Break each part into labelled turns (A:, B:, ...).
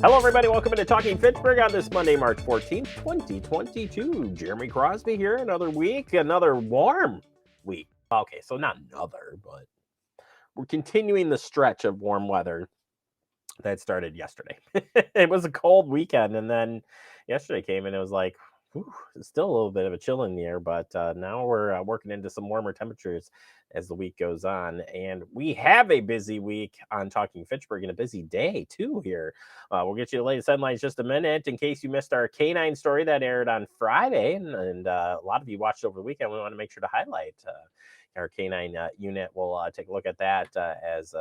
A: Hello, everybody. Welcome into Talking Fitchburg on this Monday, March 14th, 2022. Jeremy Crosby here. Another week, another warm week. Okay, so not another, but we're continuing the stretch of warm weather that started yesterday. It was a cold weekend, and then yesterday came and it was like, whew, it's still a little bit of a chill in the air, but now we're working into some warmer temperatures as the week goes on. And we have a busy week on Talking Fitchburg and a busy day, too, here. We'll get you the latest headlines in just a minute. In case you missed our K9 story that aired on Friday, and a lot of you watched over the weekend, we want to make sure to highlight our K9 unit. We'll take a look at that as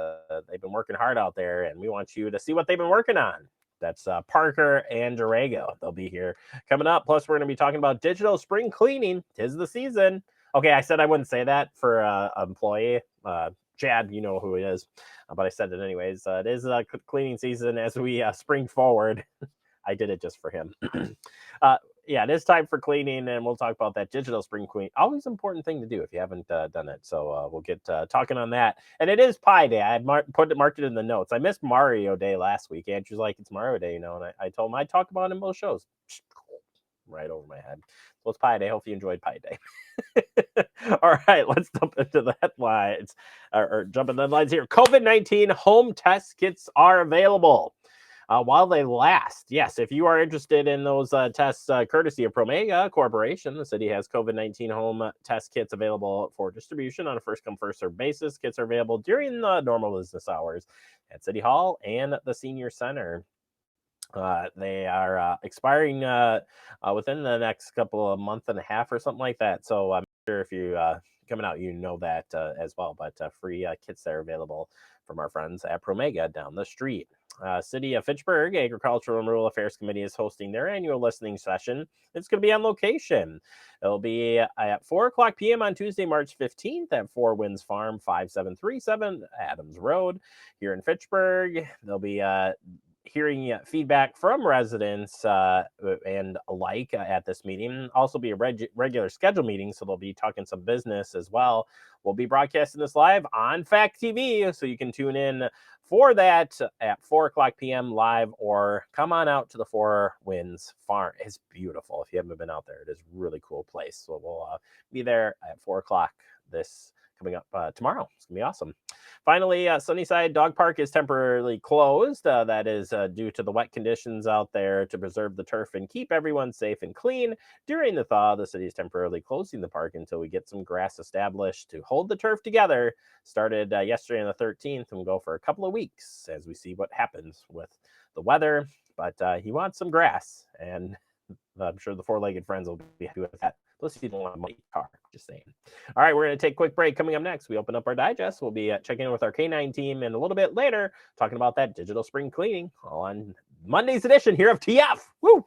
A: they've been working hard out there, and we want you to see what they've been working on. That's Parker and Durago. They'll be here coming up. Plus, we're going to be talking about digital spring cleaning. 'Tis the season. Okay, I said I wouldn't say that for an employee. Chad, you know who he is, but I said it anyways. It is cleaning season as we spring forward. I did it just for him. Yeah, it is time for cleaning, and we'll talk about that digital spring clean. Always important thing to do if you haven't done it. So we'll get talking on that. And it is Pie Day. I had marked it in the notes. I missed Mario Day last week. Andrew's like, it's Mario Day, and I told him I'd talk about it in both shows. Right over my head. So it's Pie Day. Hope you enjoyed Pie Day. All right, let's jump into the headlines, or jump into the headlines here. COVID-19 home test kits are available while they last. Yes, if you are interested in those tests, courtesy of Promega Corporation, the city has COVID-19 home test kits available for distribution on a first-come, first-served basis. Kits are available during the normal business hours at City Hall and the Senior Center. They are expiring within the next couple of month and a half or something like that. So I'm sure if you coming out, you know that as well. But free kits that are available from our friends at Promega down the street. City of Fitchburg Agricultural and Rural Affairs Committee is hosting their annual listening session. It's going to be on location. It'll be at 4 o'clock p.m. on Tuesday, March 15th at 4 Winds Farm, 5737 Adams Road here in Fitchburg. They'll be hearing feedback from residents and alike at this meeting. Also be a regular scheduled meeting, so they'll be talking some business as well. We'll be broadcasting this live on Fact TV, so you can tune in for that at 4 o'clock p.m. live, or come on out to the 4 Winds Farm. It's beautiful. If you haven't been out there, it is a really cool place. So we'll be there at 4 o'clock this coming up tomorrow. It's gonna be awesome. Finally, Sunnyside Dog Park is temporarily closed. That is due to the wet conditions out there to preserve the turf and keep everyone safe and clean. During the thaw, the city is temporarily closing the park until we get some grass established to hold the turf together. Started yesterday on the 13th and will go for a couple of weeks as we see what happens with the weather. But he wants some grass, and I'm sure the four-legged friends will be happy with that. Plus, you don't want a muddy car, just saying. All right, we're going to take a quick break. Coming up next, we open up our digest. We'll be checking in with our K9 team, and a little bit later, talking about that digital spring cleaning on Monday's edition here of TF. Woo!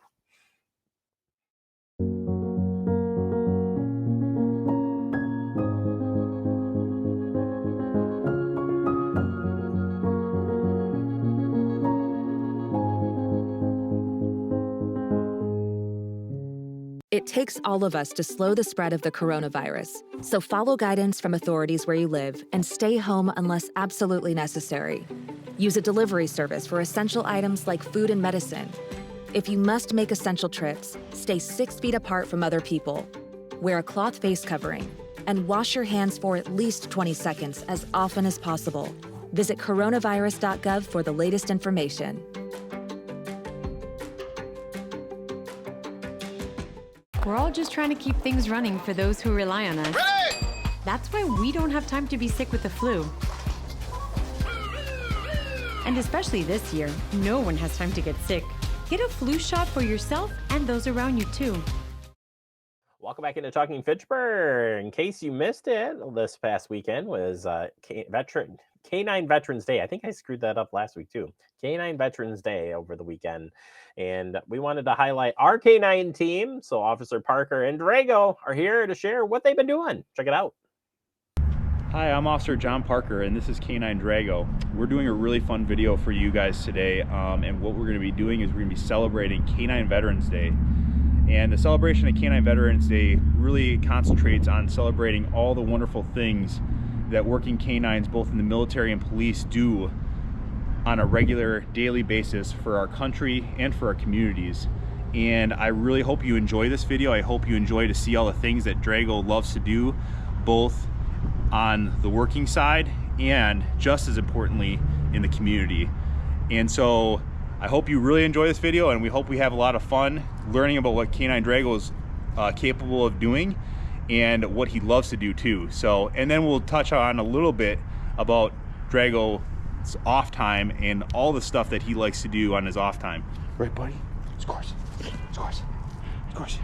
B: It takes all of us to slow the spread of the coronavirus. So follow guidance from authorities where you live and stay home unless absolutely necessary. Use a delivery service for essential items like food and medicine. If you must make essential trips, stay 6 feet apart from other people. Wear a cloth face covering and wash your hands for at least 20 seconds as often as possible. Visit coronavirus.gov for the latest information.
C: We're all just trying to keep things running for those who rely on us.
D: Ready!
C: That's why we don't have time to be sick with the flu. And especially this year, no one has time to get sick. Get a flu shot for yourself and those around you too.
A: Welcome back into Talking Fitchburg. In case you missed it, this past weekend was K9 Veterans Day. I think I screwed that up last week too. K9 Veterans Day over the weekend. And we wanted to highlight our K9 team. So Officer Parker and Durago are here to share what they've been doing. Check it out.
E: Hi, I'm Officer John Parker, and this is K9 Durago. We're doing a really fun video for you guys today, and what we're going to be doing is we're going to be celebrating K9 Veterans Day. And the celebration of K9 Veterans Day really concentrates on celebrating all the wonderful things that working canines, both in the military and police, do on a regular daily basis for our country and for our communities. And I really hope you enjoy this video. I hope you enjoy to see all the things that Drago loves to do, both on the working side and just as importantly in the community. And so I hope you really enjoy this video, and we hope we have a lot of fun learning about what K9 Drago is capable of doing and what he loves to do too. So, and then we'll touch on a little bit about Drago's off time and all the stuff that he likes to do on his off time. Right, buddy? Scores. Scores. Scores.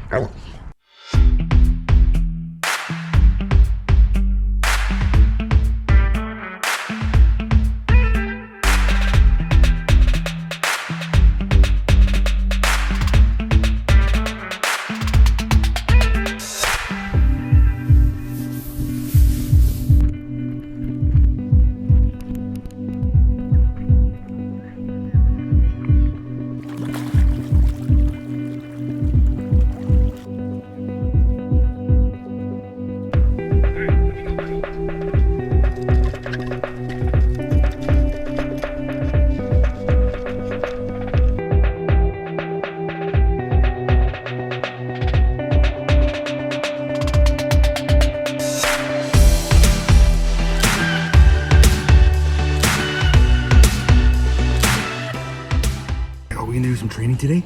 D: Are we gonna do some training today?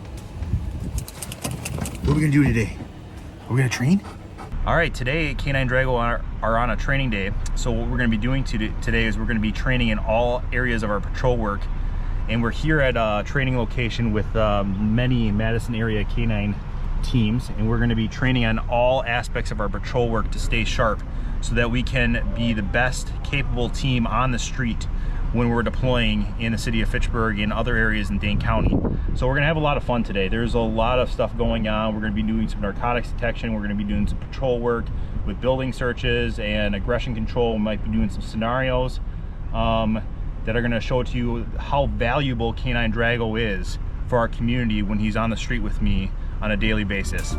D: What are we gonna do today? Are we gonna train?
E: All right, today K9 Drago are on a training day. So what we're gonna be doing today is we're gonna be training in all areas of our patrol work. And we're here at a training location with many Madison area K9 teams. And we're gonna be training on all aspects of our patrol work to stay sharp so that we can be the best capable team on the street when we're deploying in the city of Fitchburg and other areas in Dane County. So we're gonna have a lot of fun today. There's a lot of stuff going on. We're gonna be doing some narcotics detection. We're gonna be doing some patrol work with building searches and aggression control. We might be doing some scenarios that are gonna show to you how valuable K9 Drago is for our community when he's on the street with me on a daily basis.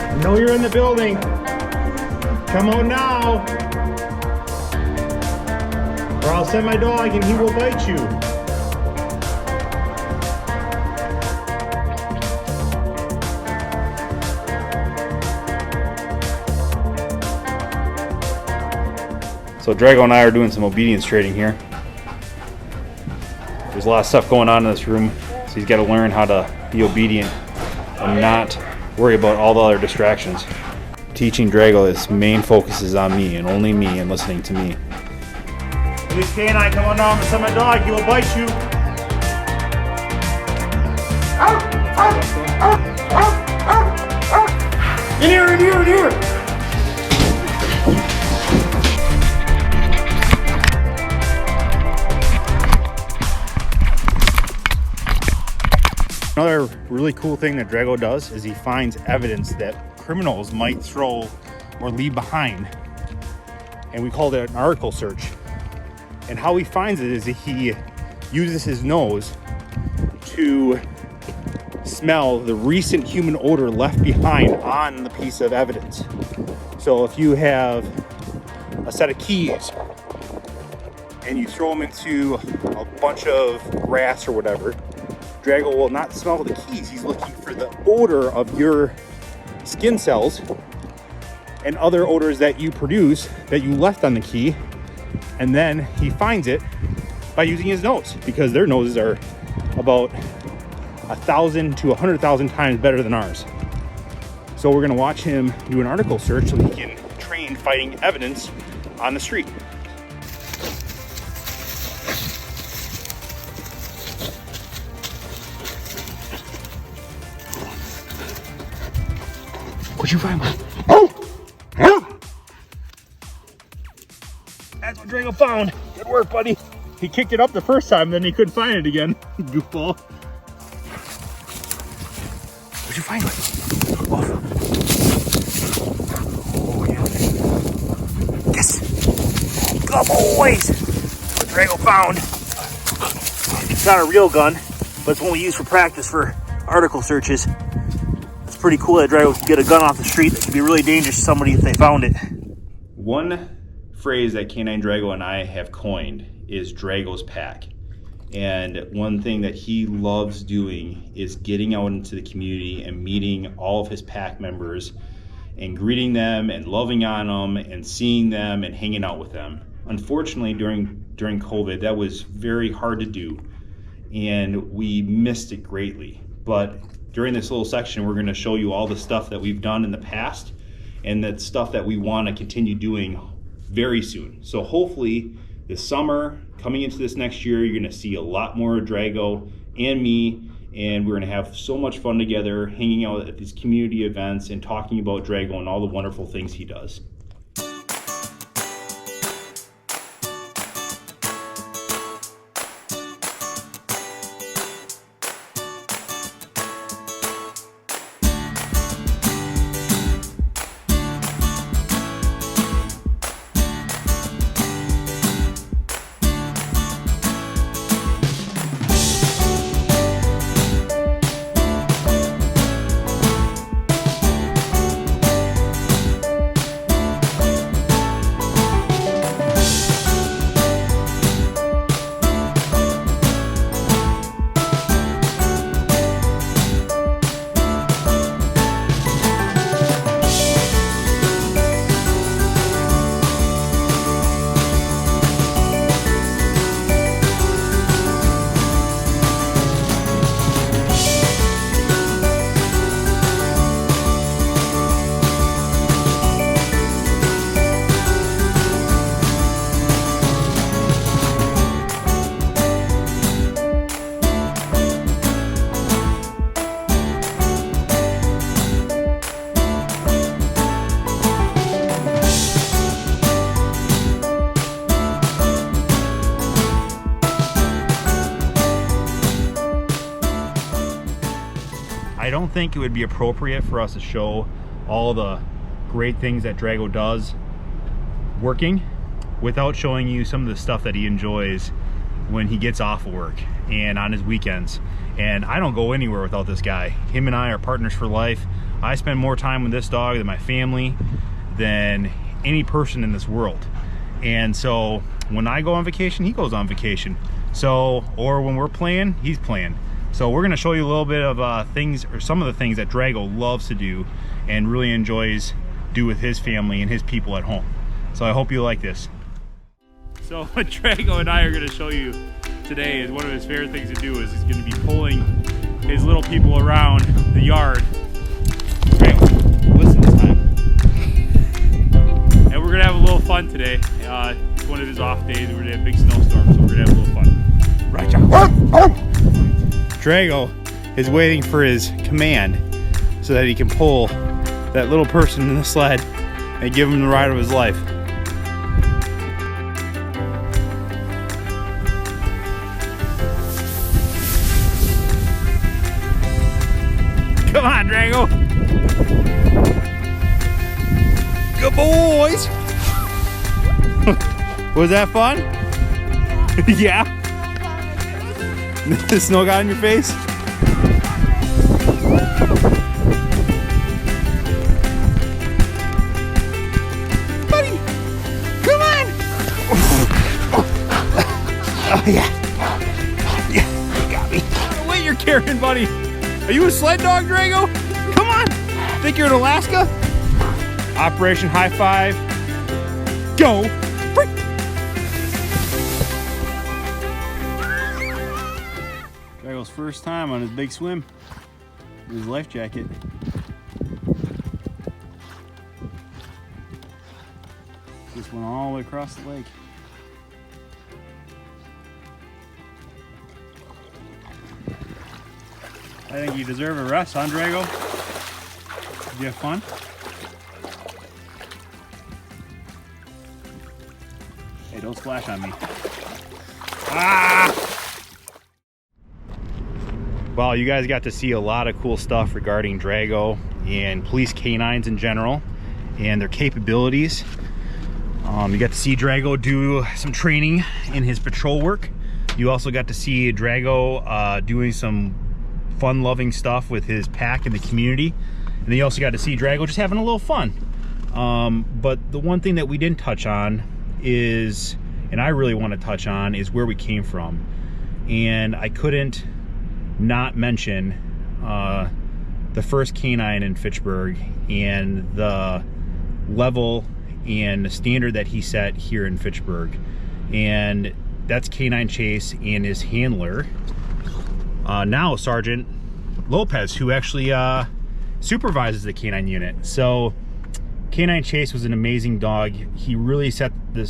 D: I know you're in the building. Come on now. Or I'll send my dog and he will bite you.
E: So Drago and I are doing some obedience training here. There's a lot of stuff going on in this room, so he's got to learn how to be obedient and not worry about all the other distractions. Teaching Drago, his main focus is on me and only me and listening to me.
D: Please, K9, come on now. I'm gonna send my dog. He will bite you. In here, in here, in here. Another really cool thing that Drago does is he finds evidence that criminals might throw or leave behind. And we call that an article search. And how he finds it is that he uses his nose to smell the recent human odor left behind on the piece of evidence. So if you have a set of keys and you throw them into a bunch of grass or whatever, Drago will not smell the keys. He's looking for the odor of your skin cells and other odors that you produce that you left on the key. And then he finds it by using his nose, because their noses are about 1,000 to 100,000 times better than ours. So we're gonna watch him do an article search so he can train fighting evidence on the street. What'd you find, bud? Oh! That's what Drago found. Good work, buddy. He kicked it up the first time, then he couldn't find it again. Goofball. What'd you find? Oh, yeah. Yes! Good boys! What Drago found. It's not a real gun, but it's one we use for practice for article searches. It's pretty cool that Drago can get a gun off the street that can be really dangerous to somebody if they found it.
E: One phrase that Canine Drago and I have coined is Drago's pack. And one thing that he loves doing is getting out into the community and meeting all of his pack members and greeting them and loving on them and seeing them and hanging out with them. Unfortunately, during COVID, that was very hard to do, and we missed it greatly. But during this little section, we're going to show you all the stuff that we've done in the past and that stuff that we want to continue doing very soon. So hopefully this summer, coming into this next year, you're going to see a lot more Drago and me, and we're going to have so much fun together hanging out at these community events and talking about Drago and all the wonderful things he does.
D: I don't think it would be appropriate for us to show all the great things that Drago does working without showing you some of the stuff that he enjoys when he gets off of work and on his weekends. And I don't go anywhere without this guy. Him and I are partners for life. I spend more time with this dog than my family, than any person in this world. And so when I go on vacation, he goes on vacation. So, or when we're playing, he's playing. So we're gonna show you a little bit of things, or some of the things that Drago loves to do and really enjoys do with his family and his people at home. So I hope you like this.
E: So what Drago and I are gonna show you today is one of his favorite things to do is he's gonna be pulling his little people around the yard. Drago, listen this time. And we're gonna have a little fun today. It's one of his off days. We're gonna have a big snowstorm, so we're gonna have a little fun.
D: Right, John. Drago is waiting for his command so that he can pull that little person in the sled and give him the ride of his life. Come on, Drago. Good boys. Was that fun? Yeah. The snow got in your face? Buddy, come on! Oh yeah. Yeah, you got me. What weight you're carrying, buddy? Are you a sled dog, Drago? Come on! Think you're in Alaska? Operation High Five. Go! Drago's first time on his big swim with his life jacket. Just went all the way across the lake. I think you deserve a rest, huh, Drago? Did you have fun? Hey, don't splash on me. Ah! Well, you guys got to see a lot of cool stuff regarding Drago and police canines in general and their capabilities. You got to see Drago do some training in his patrol work. You also got to see Drago doing some fun-loving stuff with his pack in the community. And then you also got to see Drago just having a little fun. But the one thing that we didn't touch on is, and I really want to touch on, is where we came from. And I couldn't not mention the first canine in Fitchburg and the level and the standard that he set here in Fitchburg. And that's Canine Chase and his handler, now Sergeant Lopez, who actually supervises the canine unit. So Canine Chase was an amazing dog. He really set the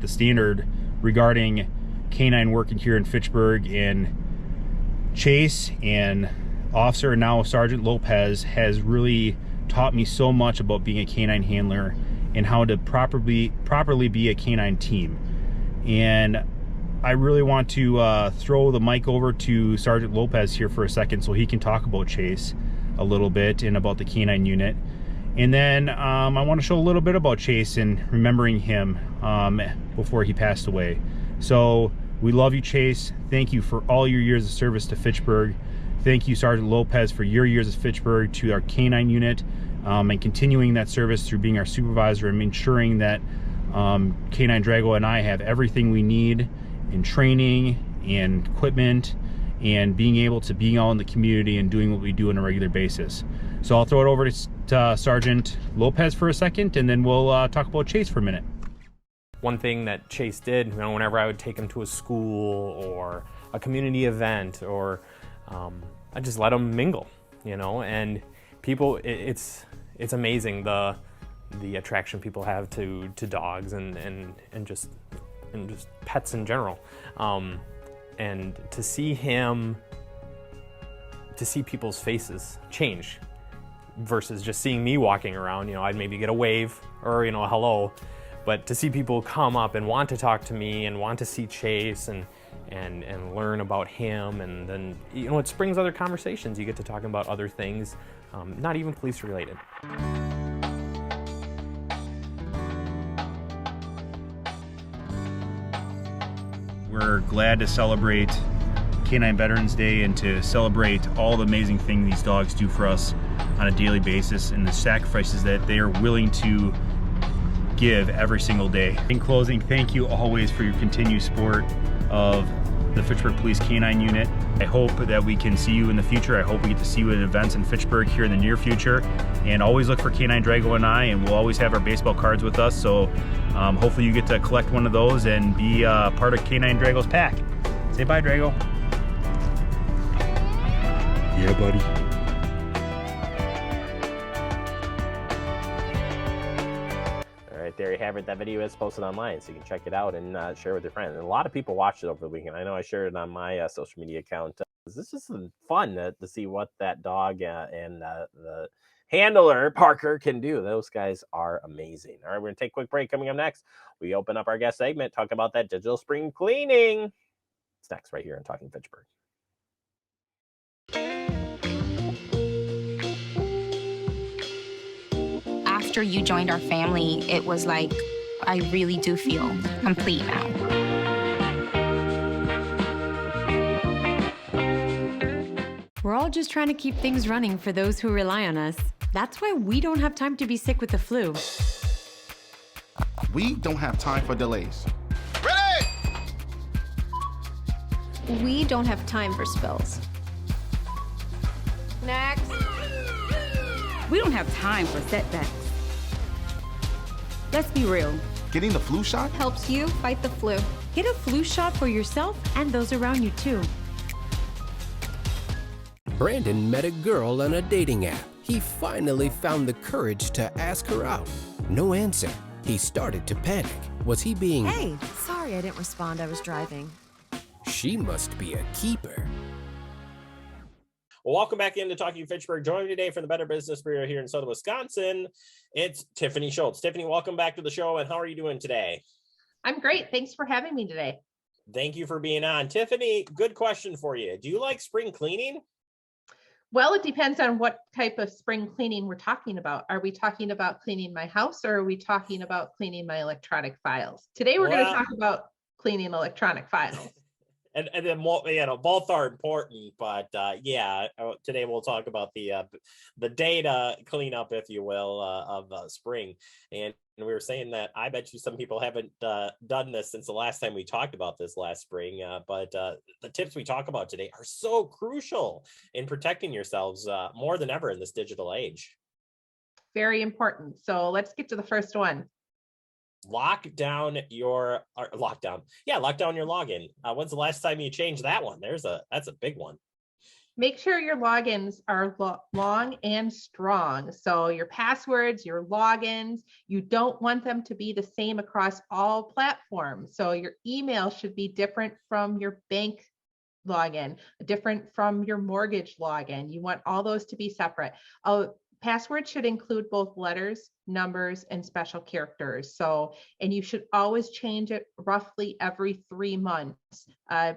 D: standard regarding canine working here in Fitchburg, and Chase and Officer and now Sergeant Lopez has really taught me so much about being a canine handler and how to properly be a canine team. And I really want to throw the mic over to Sergeant Lopez here for a second so he can talk about Chase a little bit and about the canine unit. And then I want to show a little bit about Chase and remembering him before he passed away. So we love you, Chase. Thank you for all your years of service to Fitchburg. Thank you, Sergeant Lopez, for your years of Fitchburg to our canine unit, and continuing that service through being our supervisor and ensuring that Canine Drago and I have everything we need in training and equipment and being able to be out in the community and doing what we do on a regular basis. So I'll throw it over to Sergeant Lopez for a second, and then we'll talk about Chase for a minute.
A: One thing that Chase did, you know, whenever I would take him to a school or a community event, or I just let him mingle, you know, and people, it's amazing the attraction people have to dogs and just pets in general, and to see people's faces change versus just seeing me walking around. You know, I'd maybe get a wave or, you know, a hello, but to see people come up and want to talk to me and want to see Chase and learn about him, and then, you know, it springs other conversations. You get to talking about other things, not even police related.
D: We're glad to celebrate Canine Veterans Day and to celebrate all the amazing things these dogs do for us on a daily basis and the sacrifices that they are willing to give every single day. In closing, thank you always for your continued support of the Fitchburg Police Canine Unit. I hope that we can see you in the future. I hope we get to see you at events in Fitchburg here in the near future. And always look for Canine Drago and I, and we'll always have our baseball cards with us. So hopefully you get to collect one of those and be part of Canine Drago's pack. Say bye, Drago. Yeah, buddy.
A: There you have it. That video is posted online, so you can check it out and share with your friends. And a lot of people watched it over the weekend. I know I shared it on my social media account. This is fun to see what that dog and the handler, Parker, can do. Those guys are amazing. All right, we're going to take a quick break. Coming up next, we open up our guest segment, talk about that digital spring cleaning. It's next right here on Talking Fitchburg.
F: After you joined our family, it was like, I really do feel complete now.
C: We're all just trying to keep things running for those who rely on us. That's why we don't have time to be sick with the flu.
G: We don't have time for delays.
H: Ready!
I: We don't have time for spills.
J: Next.
K: We don't have time for setbacks. Let's be real.
G: Getting the flu shot
I: helps you fight the flu.
C: Get a flu shot for yourself and those around you too.
L: Brandon met a girl on a dating app. He finally found the courage to ask her out. No answer. He started to panic. Was he being...
B: Hey, sorry I didn't respond. I was driving.
L: She must be a keeper.
A: Well, welcome back into Talking Fitchburg. Joining me today from the Better Business Bureau here in Southern Wisconsin, it's Tiffany Schultz. Tiffany, welcome back to the show, and how are you doing today?
J: I'm great. Thanks for having me today.
A: Thank you for being on. Tiffany, good question for you. Do you like spring cleaning?
H: Well, it depends on what type of spring cleaning we're talking about. Are we talking about cleaning my house, or are we talking about cleaning my electronic files? Today, we're going to talk about cleaning electronic files.
A: And then both are important, but today we'll talk about the data cleanup, if you will, of spring. And we were saying that I bet you some people haven't done this since the last time we talked about this last spring. But the tips we talk about today are so crucial in protecting yourselves more than ever in this digital age.
H: Very important. So let's get to the first one.
A: Lock down your login. When's the last time you changed that one? That's a big one.
H: Make sure your logins are long and strong. So your passwords, your logins, you don't want them to be the same across all platforms. So your email should be different from your bank login, different from your mortgage login. You want all those to be separate. Password should include both letters, numbers, and special characters. And you should always change it roughly every 3 months,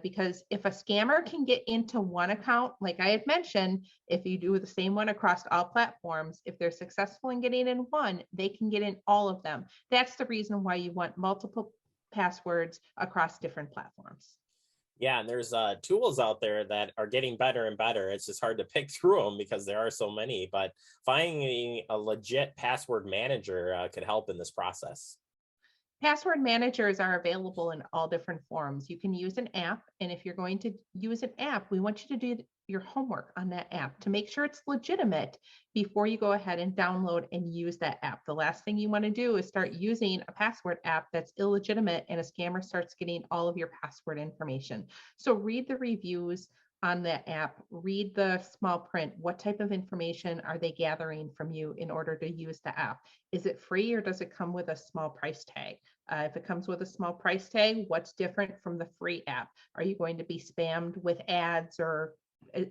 H: because if a scammer can get into one account, like I had mentioned, if you do the same one across all platforms, if they're successful in getting in one, they can get in all of them. That's the reason why you want multiple passwords across different platforms.
A: Yeah, and there's tools out there that are getting better and better. It's just hard to pick through them because there are so many, but finding a legit password manager could help in this process.
H: Password managers are available in all different forms. You can use an app, and if you're going to use an app, we want you to do your homework on that app to make sure it's legitimate before you go ahead and download and use that app. The last thing you want to do is start using a password app that's illegitimate and a scammer starts getting all of your password information. So read the reviews on that app, read the small print. What type of information are they gathering from you in order to use the app? Is it free or does it come with a small price tag? If it comes with a small price tag, what's different from the free app? Are you going to be spammed with ads, or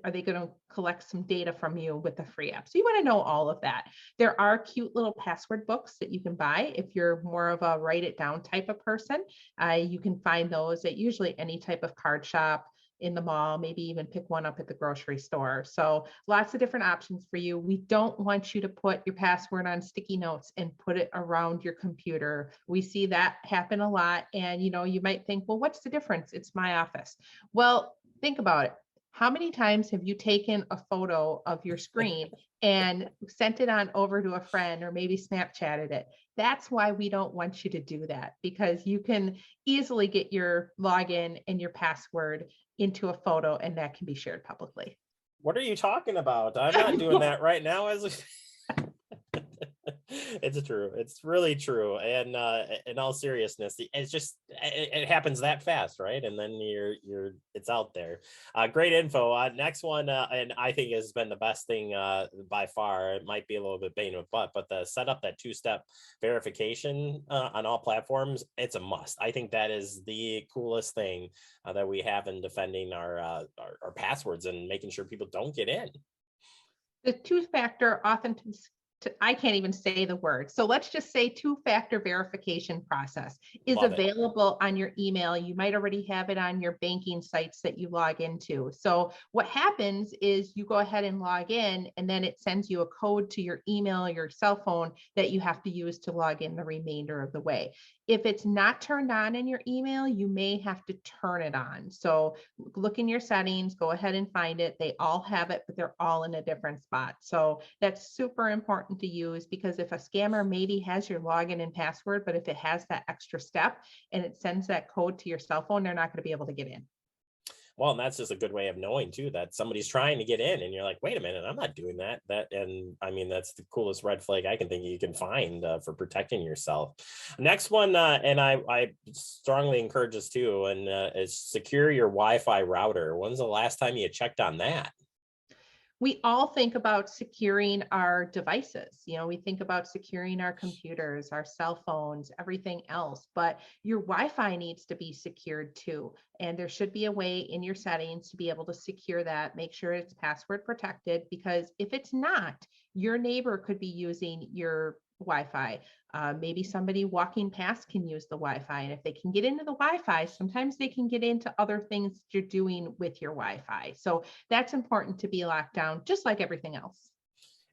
H: are they going to collect some data from you with the free app? So you want to know all of that. There are cute little password books that you can buy if you're more of a write it down type of person. You can find those at usually any type of card shop, in the mall, maybe even pick one up at the grocery store. So lots of different options for you. We don't want you to put your password on sticky notes and put it around your computer. We see that happen a lot. And you might think, well, what's the difference? It's my office. Well, think about it. How many times have you taken a photo of your screen and sent it on over to a friend, or maybe Snapchatted it? That's why we don't want you to do that, because you can easily get your login and your password into a photo, and that can be shared publicly.
A: What are you talking about? I'm not doing that right now. It's true. It's really true. And in all seriousness, it's just it happens that fast, right? And then it's out there. Great info. Next one, and I think has been the best thing by far. It might be a little bit pain in the butt, but the set up that 2-step verification on all platforms, it's a must. I think that is the coolest thing that we have in defending our passwords and making sure people don't get in.
H: The 2-factor I can't even say the word. So let's just say 2-factor verification process is available on your email. You might already have it on your banking sites that you log into. So what happens is you go ahead and log in, and then it sends you a code to your email or your cell phone that you have to use to log in the remainder of the way. If it's not turned on in your email, you may have to turn it on. So look in your settings, go ahead and find it. They all have it, but they're all in a different spot. So that's super important to use, because if a scammer maybe has your login and password, but if it has that extra step and it sends that code to your cell phone, they're not going to be able to get in.
A: Well, and that's just a good way of knowing too that somebody's trying to get in, and you're like, wait a minute, I'm not doing that. And I mean, that's the coolest red flag I can think you can find for protecting yourself. Next one, and I strongly encourage this too, and is secure your Wi-Fi router. When's the last time you checked on that?
H: We all think about securing our devices. We think about securing our computers, our cell phones, everything else, but your Wi-Fi needs to be secured too. And there should be a way in your settings to be able to secure that, make sure it's password protected, because if it's not, your neighbor could be using your Wi-Fi. Maybe somebody walking past can use the Wi-Fi. And if they can get into the Wi-Fi, sometimes they can get into other things you're doing with your Wi-Fi. So that's important to be locked down, just like everything else.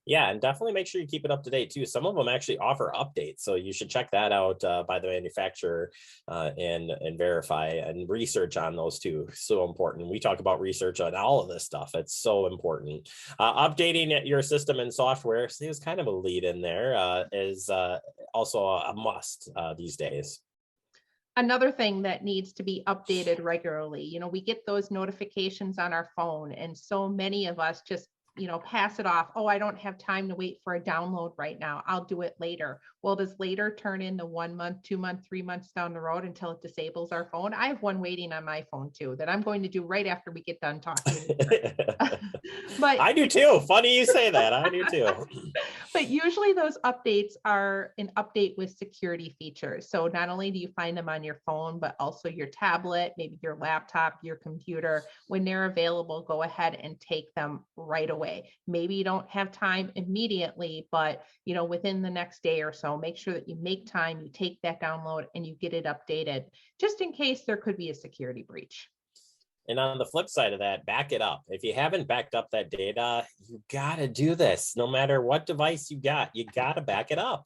A: Yeah, and definitely make sure you keep it up to date too. Some of them actually offer updates, so you should check that out by the manufacturer and verify and research on those too. So important. We talk about research on all of this stuff. It's so important. Updating your system and software is kind of a lead in there. Is also a must these days.
H: Another thing that needs to be updated regularly. You know, we get those notifications on our phone, and so many of us just pass it off. Oh, I don't have time to wait for a download right now. I'll do it later. Well, does later turn into 1 month, 2 months, 3 months down the road until it disables our phone? I have one waiting on my phone too that I'm going to do right after we get done talking. But
A: I do too. Funny you say that. I do too.
H: But usually those updates are an update with security features. So not only do you find them on your phone, but also your tablet, maybe your laptop, your computer. When they're available, go ahead and take them right away. Maybe you don't have time immediately, but within the next day or so, make sure that you make time, you take that download and you get it updated, just in case there could be a security breach.
A: And on the flip side of that, back it up. If you haven't backed up that data, you got to do this. No matter what device you got to back it up.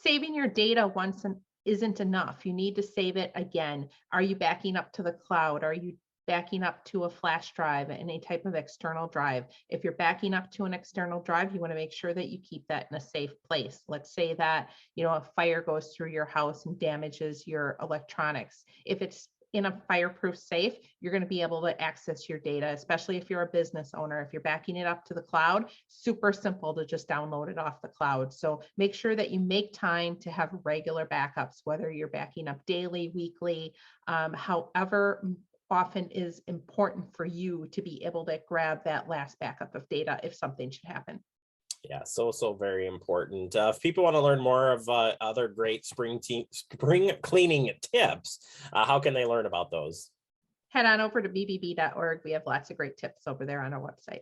H: Saving your data once isn't enough. You need to save it again. Are you backing up to the cloud? Are you backing up to a flash drive, any type of external drive? If you're backing up to an external drive, you want to make sure that you keep that in a safe place. Let's say that, a fire goes through your house and damages your electronics. If it's in a fireproof safe, you're going to be able to access your data, especially if you're a business owner. If you're backing it up to the cloud, super simple to just download it off the cloud. So make sure that you make time to have regular backups, whether you're backing up daily, weekly, however often is important for you to be able to grab that last backup of data if something should happen.
A: Yeah, so very important. If people want to learn more of other great spring cleaning tips, how can they learn about those?
H: Head on over to bbb.org. We have lots of great tips over there on our website.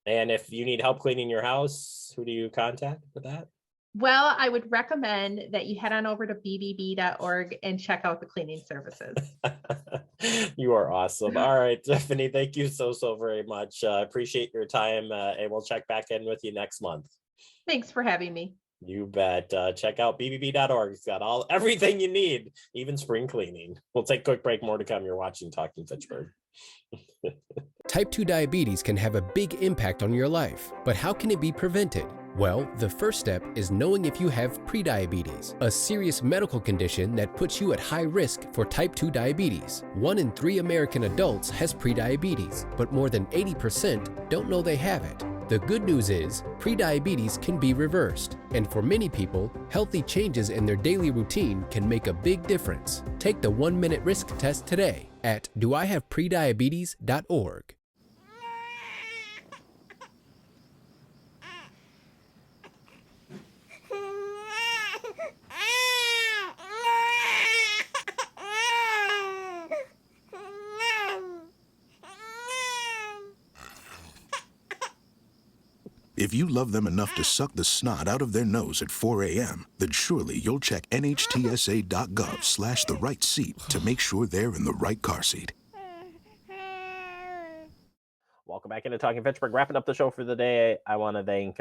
A: And if you need help cleaning your house, who do you contact for that?
H: Well, I would recommend that you head on over to bbb.org and check out the cleaning services.
A: You are awesome. All right, Tiffany, thank you so very much. Appreciate your time, and we'll check back in with you next month.
H: Thanks for having me.
A: You bet. Check out bbb.org. It's got everything you need, even spring cleaning. We'll take a quick break. More to come. You're watching Talking Fitchburg.
L: Type 2 diabetes can have a big impact on your life, but how can it be prevented? Well, the first step is knowing if you have prediabetes, a serious medical condition that puts you at high risk for type 2 diabetes. 1 in 3 American adults has prediabetes, but more than 80% don't know they have it. The good news is, prediabetes can be reversed, and for many people, healthy changes in their daily routine can make a big difference. Take the 1-minute risk test today at doihaveprediabetes.org.
J: If you love them enough to suck the snot out of their nose at 4 a.m., then surely you'll check nhtsa.gov/the right seat to make sure they're in the right car seat.
A: Welcome back into Talking Fitchburg. Wrapping up the show for the day, I want to thank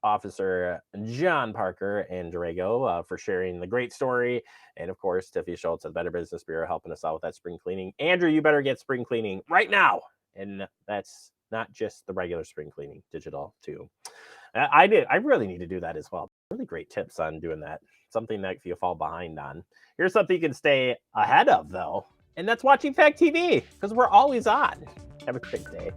A: Officer John Parker and Drago for sharing the great story. And of course, Tiffy Schultz of Better Business Bureau helping us out with that spring cleaning. Andrew, you better get spring cleaning right now. And that's not just the regular spring cleaning, digital too. I really need to do that as well. Really great tips on doing that. Something that if you fall behind on. Here's something you can stay ahead of though, and that's watching Fact TV, because we're always on. Have a great day.